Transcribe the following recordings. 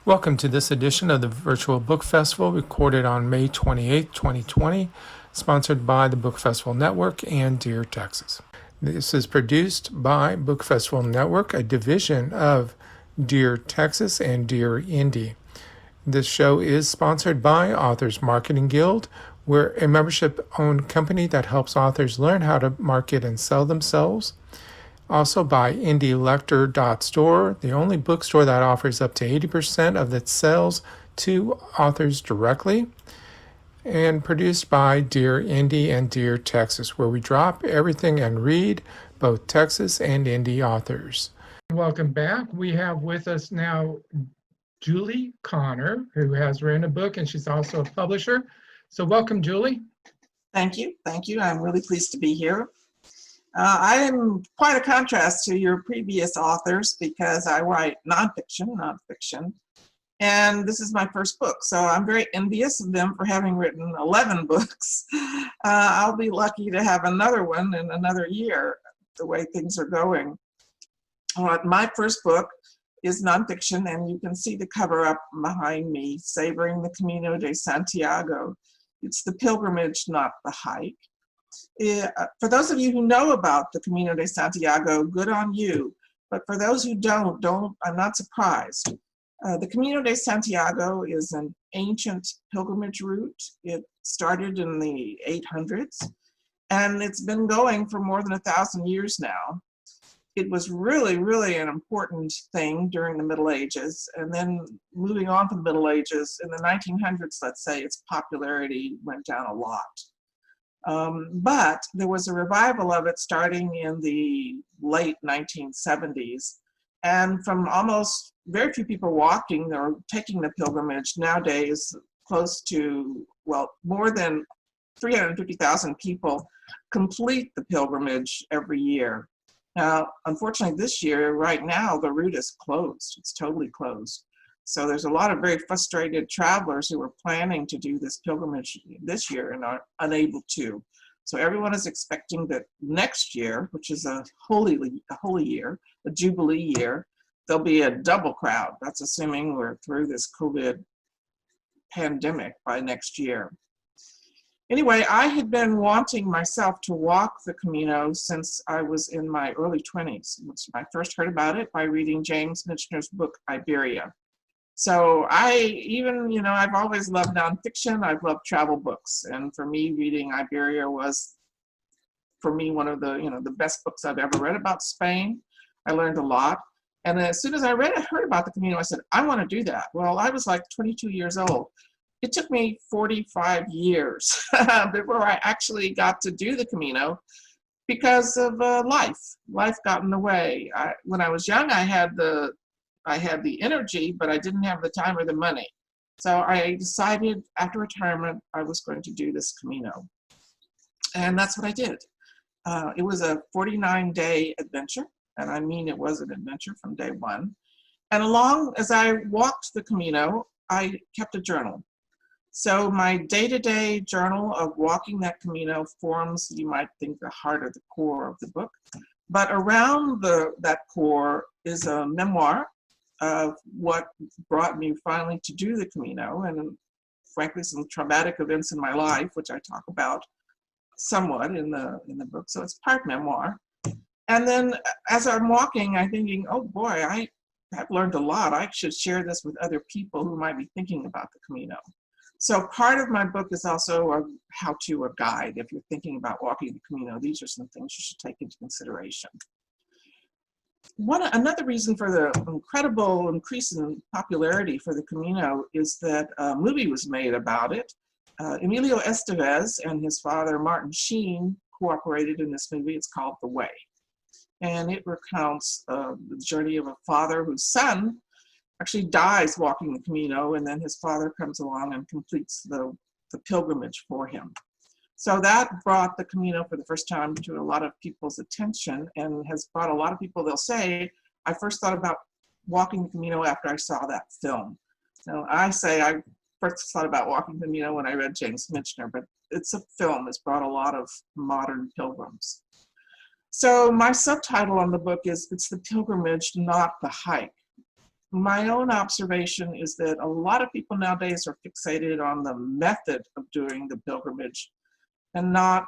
Welcome to this edition of the Virtual Book Festival, recorded on May 28, 2020, sponsored by the Book Festival Network and Dear Texas. This is produced by Book Festival Network, a division of Dear Texas and Dear Indie. This show is sponsored by Authors Marketing Guild. We're a membership-owned company that helps authors learn how to market and sell themselves. Also by indielector.store, the only bookstore that offers up to 80% of its sales to authors directly. And produced by Dear Indie and Dear Texas, where we drop everything and read both Texas and indie authors. Welcome back. We have with us now Jullie Connor, who has written a book, and she's also a publisher. So welcome, Jullie. Thank you. Thank you. I'm really pleased to be here. I am quite a contrast to your previous authors because I write nonfiction, and this is my first book. So I'm very envious of them for having written 11 books. I'll be lucky to have another one in another year, the way things are going. My first book is nonfiction, and you can see the cover up behind me, Savoring the Camino De Santiago. It's the pilgrimage, not the hike. For those of you who know about the Camino de Santiago, good on you. But for those who don't, I'm not surprised. The Camino de Santiago is an ancient pilgrimage route. It started in the 800s, and it's been going for more than 1,000 years now. It was really, really an important thing during the Middle Ages, and then moving on from the Middle Ages, in the 1900s, let's say, its popularity went down a lot. But there was a revival of it starting in the late 1970s, and from almost very few people walking or taking the pilgrimage, nowadays close to, well, more than 350,000 people complete the pilgrimage every year. Now, unfortunately this year, right now, the route is closed. It's totally closed. So there's a lot of very frustrated travelers who were planning to do this pilgrimage this year and are unable to. So everyone is expecting that next year, which is a holy year, a Jubilee year, there'll be a double crowd. That's assuming we're through this COVID pandemic by next year. Anyway, I had been wanting myself to walk the Camino since I was in my early 20s. I first heard about it by reading James Michener's book, Iberia. So I've always loved nonfiction. I've loved travel books. And for me, reading Iberia was, for me, one of the best books I've ever read about Spain. I learned a lot. And as soon as I heard about the Camino, I said, I want to do that. Well, I was like 22 years old. It took me 45 years before I actually got to do the Camino because of life. Life got in the way. When I was young, I had the energy, but I didn't have the time or the money. So I decided after retirement, I was going to do this Camino. And that's what I did. It was a 49-day adventure. And I mean, it was an adventure from day one. And along as I walked the Camino, I kept a journal. So my day-to-day journal of walking that Camino forms, you might think, the heart or the core of the book. But around that core is a memoir of what brought me finally to do the Camino, and frankly some traumatic events in my life, which I talk about somewhat in the book. So it's part memoir. And then as I'm walking, I'm thinking, oh boy, I have learned a lot. I should share this with other people who might be thinking about the Camino. So part of my book is also a how-to, a guide. If you're thinking about walking the Camino, these are some things you should take into consideration. Another reason for the incredible increase in popularity for the Camino is that a movie was made about it. Emilio Estevez and his father, Martin Sheen, cooperated in this movie. It's called The Way. And it recounts the journey of a father whose son actually dies walking the Camino, and then his father comes along and completes the pilgrimage for him. So that brought the Camino for the first time to a lot of people's attention and has brought a lot of people, they'll say, I first thought about walking the Camino after I saw that film. Now, I say I first thought about walking the Camino when I read James Michener, but it's a film. It's brought a lot of modern pilgrims. So my subtitle on the book is, It's the Pilgrimage, Not the Hike. my own observation is that a lot of people nowadays are fixated on the method of doing the pilgrimage and not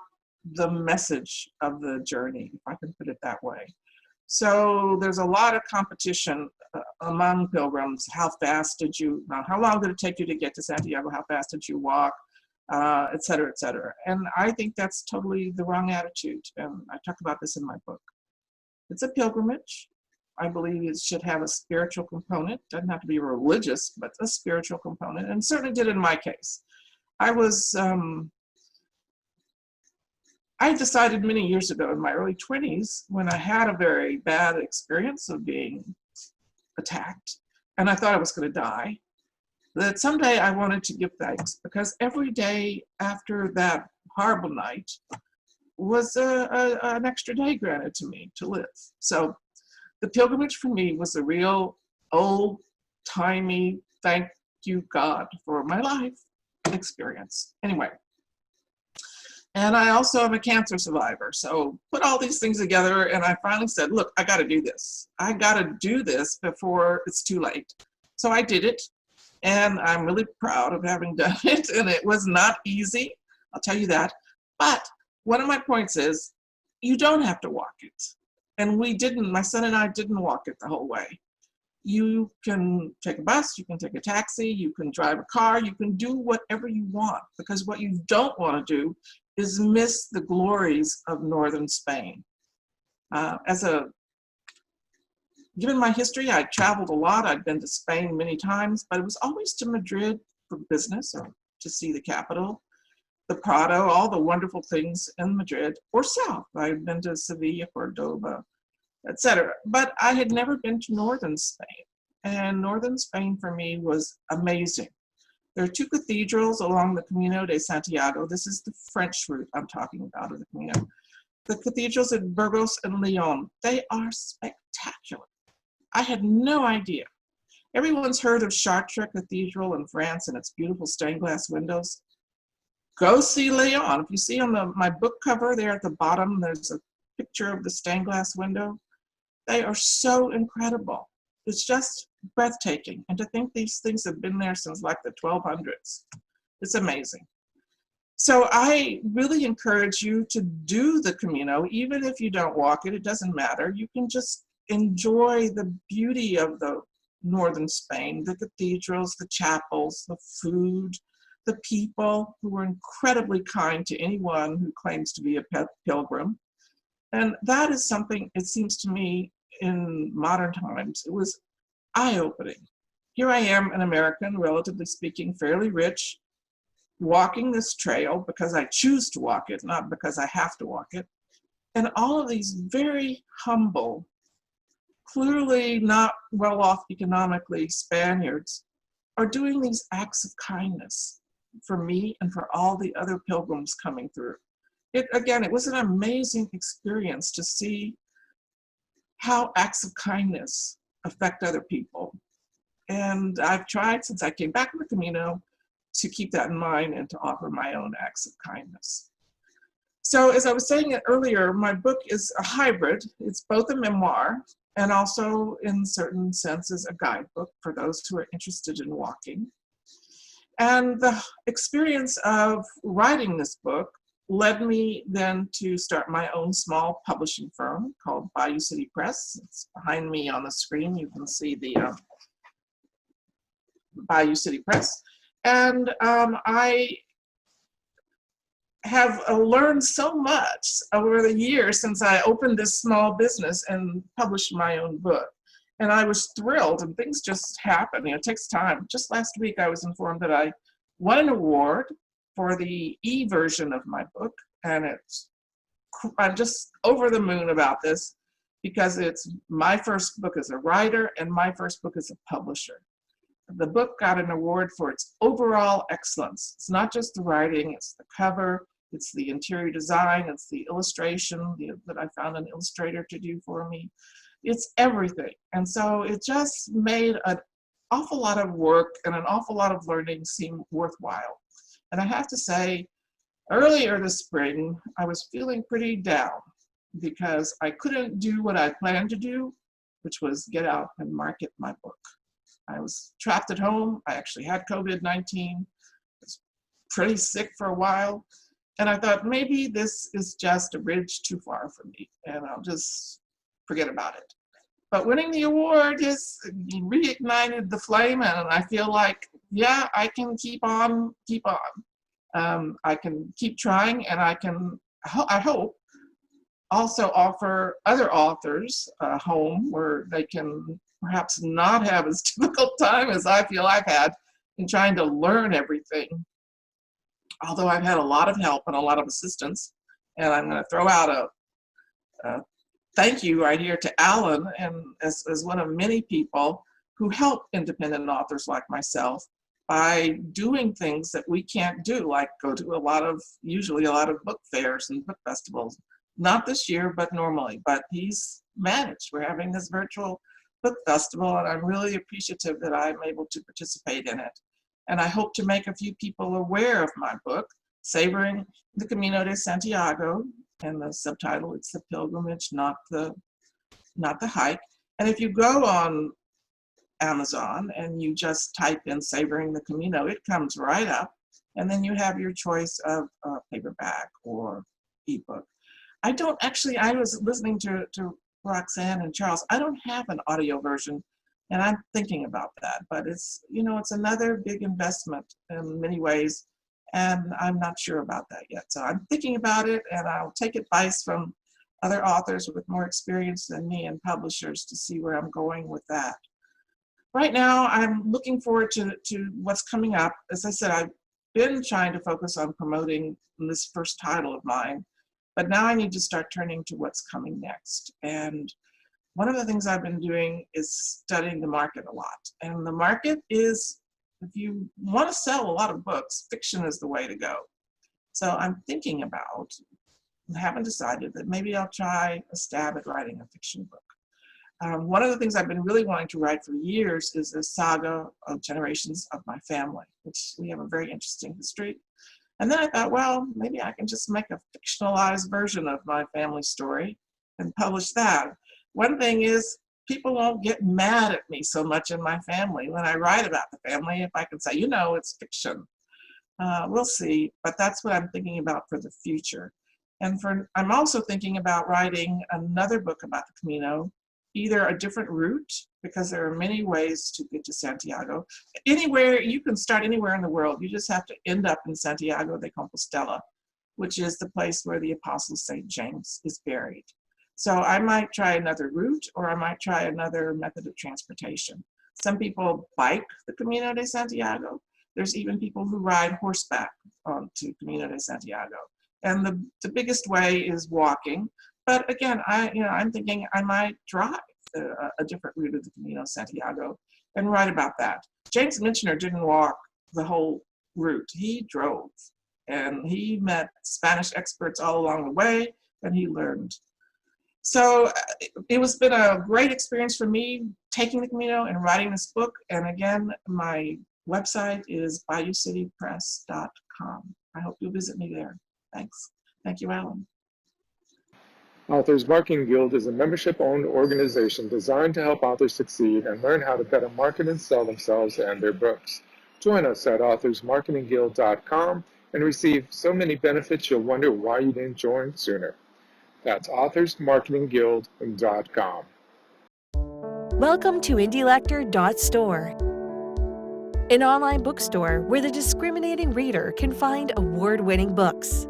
the message of the journey, if I can put it that way. So there's a lot of competition among pilgrims. How fast did you, how long did it take you to get to Santiago? How fast did you walk? Et cetera, et cetera. And I think that's totally the wrong attitude. And I talk about this in my book. It's a pilgrimage. I believe it should have a spiritual component. Doesn't have to be religious, but a spiritual component, and certainly did in my case. I decided many years ago in my early 20s, when I had a very bad experience of being attacked, and I thought I was going to die, that someday I wanted to give thanks, because every day after that horrible night was an extra day granted to me to live. So the pilgrimage for me was a real old-timey thank you God for my life experience. Anyway. And I also am a cancer survivor. So put all these things together, and I finally said, look, I got to do this. I got to do this before it's too late. So I did it, and I'm really proud of having done it. And it was not easy, I'll tell you that. But one of my points is, you don't have to walk it. And we didn't, my son and I didn't walk it the whole way. You can take a bus, you can take a taxi, you can drive a car, you can do whatever you want, because what you don't want to do is miss the glories of northern Spain. Given my history, I traveled a lot. I'd been to Spain many times, but it was always to Madrid for business or to see the capital, the Prado, all the wonderful things in Madrid, or south. I'd been to Sevilla, Cordoba, etc. But I had never been to northern Spain, and northern Spain for me was amazing. There are two cathedrals along the Camino De Santiago. This is the French route I'm talking about of the Camino. The cathedrals at Burgos and Lyon, they are spectacular. I had no idea. Everyone's heard of Chartres Cathedral in France and its beautiful stained glass windows. Go see Lyon. If you see on my book cover there at the bottom, there's a picture of the stained glass window. They are so incredible. It's just breathtaking. And to think these things have been there since like the 1200s. It's amazing. So I really encourage you to do the Camino, even if you don't walk it, it doesn't matter. You can just enjoy the beauty of the northern Spain, the cathedrals, the chapels, the food, the people who are incredibly kind to anyone who claims to be a pilgrim. And that is something, it seems to me, in modern times, it was eye-opening. Here I am, an American, relatively speaking, fairly rich, walking this trail because I choose to walk it, not because I have to walk it. And all of these very humble, clearly not well off economically Spaniards are doing these acts of kindness for me and for all the other pilgrims coming through. Again, it was an amazing experience to see how acts of kindness affect other people. And I've tried since I came back from the Camino to keep that in mind and to offer my own acts of kindness. So as I was saying earlier, my book is a hybrid. It's both a memoir and also in certain senses a guidebook for those who are interested in walking. And the experience of writing this book led me then to start my own small publishing firm called Bayou City Press. It's behind me on the screen. You can see the Bayou City Press. And I have learned so much over the years since I opened this small business and published my own book. And I was thrilled, and things just happen. You know, it takes time. Just last week, I was informed that I won an award for the e-version of my book, and I'm just over the moon about this because it's my first book as a writer and my first book as a publisher. The book got an award for its overall excellence. It's not just the writing, it's the cover, it's the interior design, it's the illustration that I found an illustrator to do for me. It's everything. And so it just made an awful lot of work and an awful lot of learning seem worthwhile. And I have to say, earlier this spring, I was feeling pretty down because I couldn't do what I planned to do, which was get out and market my book. I was trapped at home. I actually had COVID-19. Was pretty sick for a while. And I thought maybe this is just a bridge too far for me and I'll just forget about it. But winning the award just reignited the flame, and I feel like, yeah, I can keep on. I can keep trying, and I hope, also offer other authors a home where they can perhaps not have as difficult time as I feel I've had in trying to learn everything. Although I've had a lot of help and a lot of assistance, and I'm going to throw out a thank you right here to Alan, and as one of many people who help independent authors like myself by doing things that we can't do, like go to usually a lot of book fairs and book festivals. Not this year, but normally. But he's managed. We're having this virtual book festival, and I'm really appreciative that I'm able to participate in it. And I hope to make a few people aware of my book, Savoring the Camino de Santiago, and the subtitle, it's the pilgrimage, not the hike. And if you go on Amazon and you just type in Savoring the Camino, it comes right up, and then you have your choice of paperback or ebook. I was listening to Roxanne and Charles. I don't have an audio version, and I'm thinking about that, but it's another big investment in many ways. And I'm not sure about that yet. So I'm thinking about it, and I'll take advice from other authors with more experience than me and publishers to see where I'm going with that. Right now, I'm looking forward to what's coming up. As I said, I've been trying to focus on promoting this first title of mine, but now I need to start turning to what's coming next. And one of the things I've been doing is studying the market a lot. And the market is, if you want to sell a lot of books, fiction is the way to go. So I'm thinking about, haven't decided, that maybe I'll try a stab at writing a fiction book. One of the things I've been really wanting to write for years is a saga of generations of my family, which we have a very interesting history. And then I thought, well, maybe I can just make a fictionalized version of my family story and publish that. One thing is, people won't get mad at me so much in my family when I write about the family if I can say, it's fiction. We'll see, but that's what I'm thinking about for the future. And I'm also thinking about writing another book about the Camino, either a different route, because there are many ways to get to Santiago. You can start anywhere in the world. You just have to end up in Santiago de Compostela, which is the place where the Apostle St. James is buried. So I might try another route, or I might try another method of transportation. Some people bike the Camino de Santiago. There's even people who ride horseback to Camino de Santiago. And the biggest way is walking. But again, I'm thinking I might drive a different route of the Camino de Santiago and write about that. James Michener didn't walk the whole route. He drove, and he met Spanish experts all along the way, and he learned. So it has been a great experience for me taking the Camino and writing this book. And again, my website is bayoucitypress.com. I hope you'll visit me there. Thanks. Thank you, Alan. Authors Marketing Guild is a membership-owned organization designed to help authors succeed and learn how to better market and sell themselves and their books. Join us at authorsmarketingguild.com and receive so many benefits you'll wonder why you didn't join sooner. That's authorsmarketingguild.com. Welcome to IndieLector.store, an online bookstore where the discriminating reader can find award-winning books.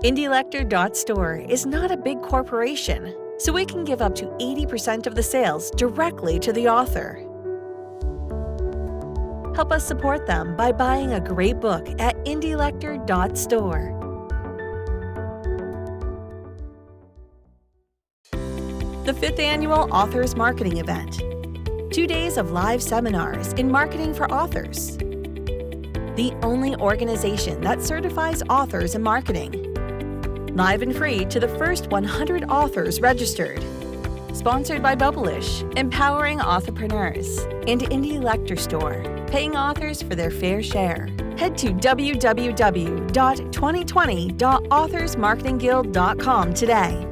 IndieLector.store is not a big corporation, so we can give up to 80% of the sales directly to the author. Help us support them by buying a great book at IndieLector.store. The 5th Annual Authors Marketing Event. 2 days of live seminars in marketing for authors. The only organization that certifies authors in marketing. Live and free to the first 100 authors registered. Sponsored by Bubblish, empowering entrepreneurs, and Indie Lector Store, paying authors for their fair share. Head to www.2020.authorsmarketingguild.com today.